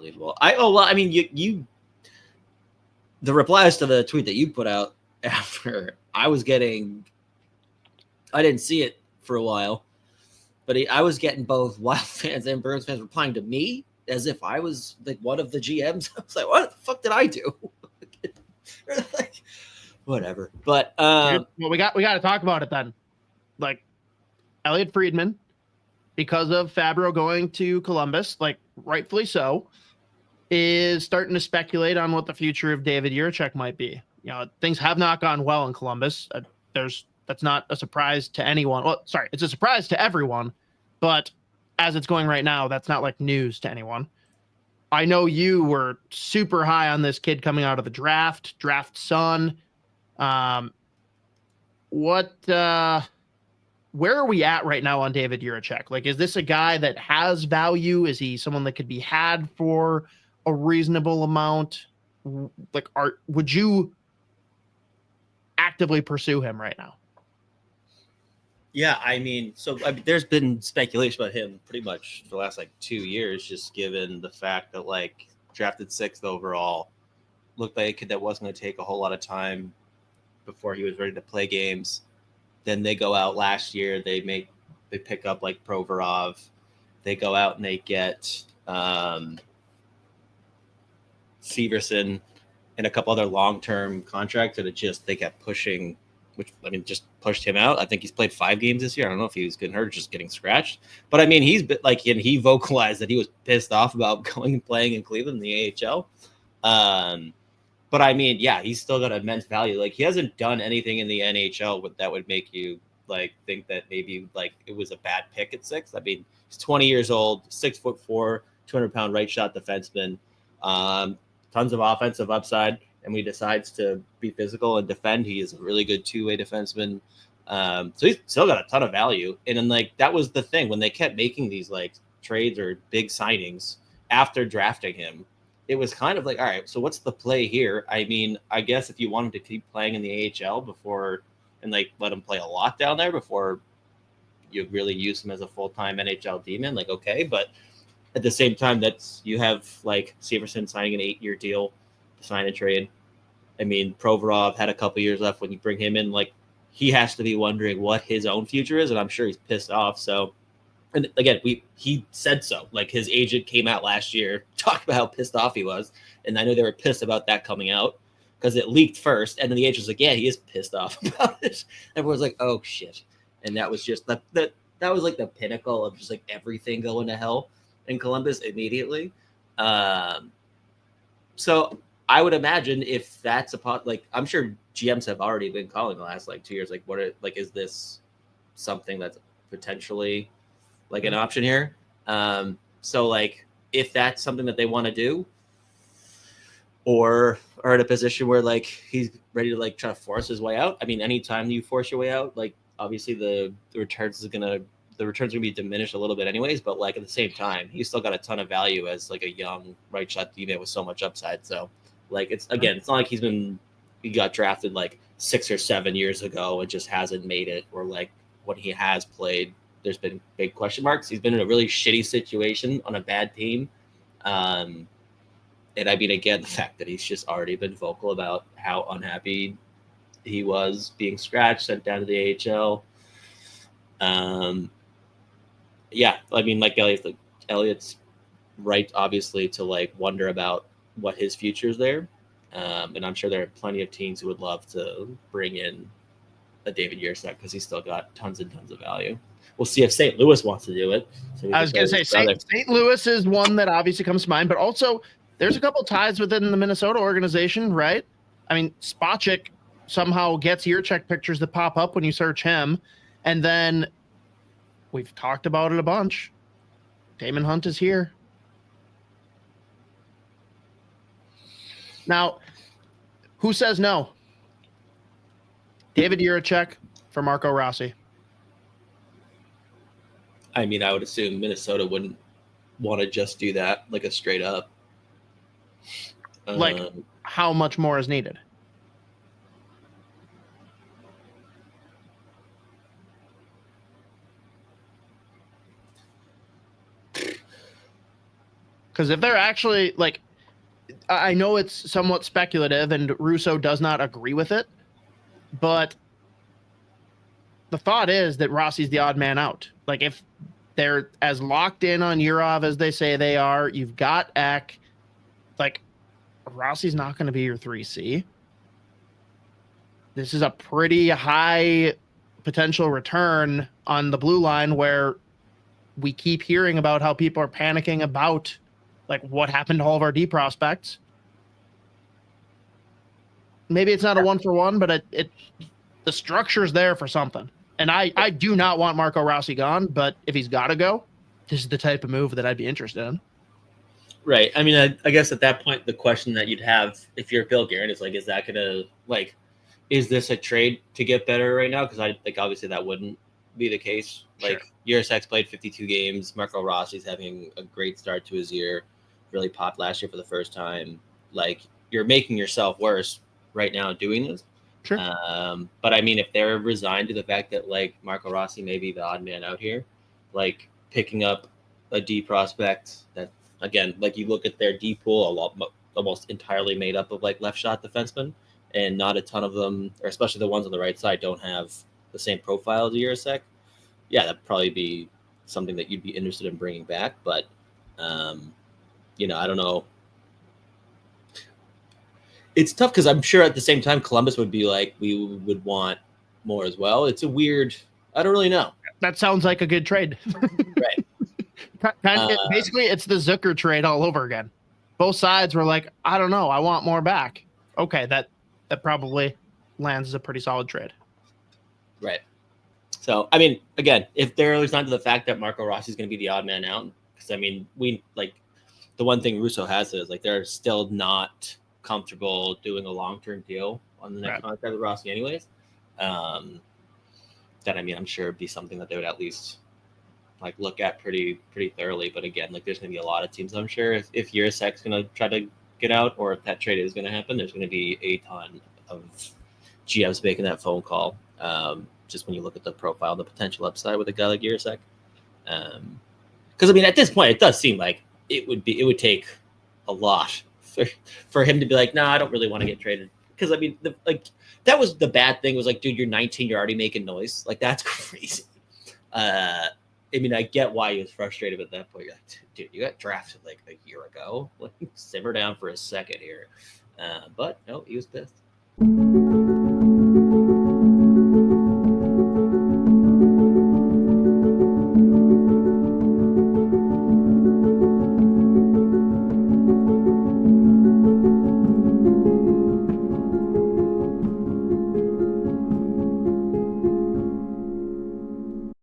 unbelievable. I mean, you the replies to the tweet that you put out after I didn't see it for a while, but I was getting both Wild fans and Bruins fans replying to me as if I was like one of the GMs. I was like, what the fuck did I do? Like, whatever. But well, we got to talk about it then. Like Elliott Friedman, because of Fabro going to Columbus, like rightfully so, is starting to speculate on what the future of David Jiricek might be. Things have not gone well in Columbus. That's not a surprise to anyone. Well, sorry, it's a surprise to everyone, but as it's going right now, that's not like news to anyone. I know you were super high on this kid coming out of the draft son. Where are we at right now on David Jiricek? Like, is this a guy that has value? Is he someone that could be had for a reasonable amount? Like, would you actively pursue him right now? Yeah, I mean, there's been speculation about him pretty much for the last 2 years, just given the fact that drafted 6th overall, looked like a kid that wasn't going to take a whole lot of time before he was ready to play games. Then they go out last year, they pick up Provorov, they go out and they get Severson and a couple other long-term contracts that they kept pushing. Which, I mean, just pushed him out. I think he's played 5 games this year. I don't know if he was getting hurt or just getting scratched. But, I mean, he's been and he vocalized that he was pissed off about going and playing in Cleveland in the AHL. But, I mean, yeah, he's still got immense value. He hasn't done anything in the NHL that would make you, think that maybe, it was a bad pick at 6. I mean, he's 20 years old, 6'4", 200-pound right shot defenseman, tons of offensive upside. And he decides to be physical and defend. He is a really good two-way defenseman. So he's still got a ton of value. And then that was the thing when they kept making these trades or big signings after drafting him, it was kind of all right, so what's the play here? I mean, I guess if you want him to keep playing in the AHL before and let him play a lot down there before you really use him as a full-time NHL D-man, okay. But at the same time, you have Severson signing an 8-year deal, sign and trade. I mean, Provorov had a couple years left. When you bring him in, he has to be wondering what his own future is, and I'm sure he's pissed off. So, and again, he said so. His agent came out last year, talked about how pissed off he was, and I know they were pissed about that coming out because it leaked first, and then the agent was like, "Yeah, he is pissed off about it." Everyone's like, "Oh shit!" And that was just that was the pinnacle of just everything going to hell in Columbus immediately. So I would imagine if that's I'm sure GMs have already been calling the last 2 years. Is this something that's potentially an option here? So if that's something that they want to do, or are in a position where he's ready to try to force his way out. I mean, anytime you force your way out, obviously the returns are gonna be diminished a little bit anyways, but at the same time, he's still got a ton of value as a young right shot D-man with so much upside. So it's not like he got drafted 6 or 7 years ago and just hasn't made it, or when he has played, there's been big question marks. He's been in a really shitty situation on a bad team. And I mean, again, the fact that he's just already been vocal about how unhappy he was being scratched, sent down to the AHL. Yeah, I mean, Elliott's right, obviously, to wonder about what his future is there. And I'm sure there are plenty of teams who would love to bring in a David Jiricek because he's still got tons and tons of value. We'll see if St. Louis wants to do it. So I was going to say St. Louis is one that obviously comes to mind, but also there's a couple ties within the Minnesota organization, right? I mean, Spacek somehow gets Jiricek pictures that pop up when you search him. And then we've talked about it a bunch. Damon Hunt is here. Now, who says no? David Jiricek for Marco Rossi. I mean, I would assume Minnesota wouldn't want to just do that, a straight up. How much more is needed? Because if they're actually like, I know it's somewhat speculative and Russo does not agree with it, but the thought is that Rossi's the odd man out. Like if they're as locked in on Yurov as they say they are, you've got Eck, like Rossi's not going to be your 3C. This is a pretty high potential return on the blue line where we keep hearing about how people are panicking about like what happened to all of our D prospects. Maybe it's not a 1-for-1, but the structure's there for something. And I do not want Marco Rossi gone, but if he's got to go, this is the type of move that I'd be interested in. Right. I mean, I guess at that point, the question that you'd have if you're Bill Guerin is like, is that going to like, is this a trade to get better right now? Because I think obviously that wouldn't be the case. Like Jiricek's played 52 games. Marco Rossi's having a great start to his year. Really popped last year for the first time. Like you're making yourself worse right now doing this. Sure. But I mean, if they're resigned to the fact that like Marco Rossi may be the odd man out here, like picking up a D prospect that again, like you look at their D pool, almost entirely made up of like left shot defensemen, and not a ton of them, or especially the ones on the right side, don't have the same profile as Jiricek. Yeah, that'd probably be something that you'd be interested in bringing back. But, you know, I don't know. It's tough because I'm sure at the same time Columbus would be like, we would want more as well. It's a weird, I don't really know. That sounds like a good trade. Right. Basically, it's the Zucker trade all over again. Both sides were like, I don't know, I want more back. Okay, that probably lands as a pretty solid trade. Right. So, I mean, again, if they're resigned to the fact that Marco Rossi is going to be the odd man out, because, I mean, we like the one thing Russo has is like they're still not comfortable doing a long-term deal on the next contract with Rossi anyways. That, I mean, I'm sure it'd be something that they would at least like look at pretty thoroughly. But again, like there's going to be a lot of teams, I'm sure, if Jiricek's going to try to get out, or if that trade is going to happen, there's going to be a ton of GMs making that phone call. Just when you look at the profile, the potential upside with a guy like Jiricek. Because I mean, at this point, it does seem like it would take a lot for him to be like, no, I don't really want to get traded. Because I mean, that was the bad thing was like, dude, you're 19, you're already making noise. Like that's crazy. I mean, I get why he was frustrated at that point. You're like, dude, you got drafted like a year ago. Like, simmer down for a second here. But no, he was pissed.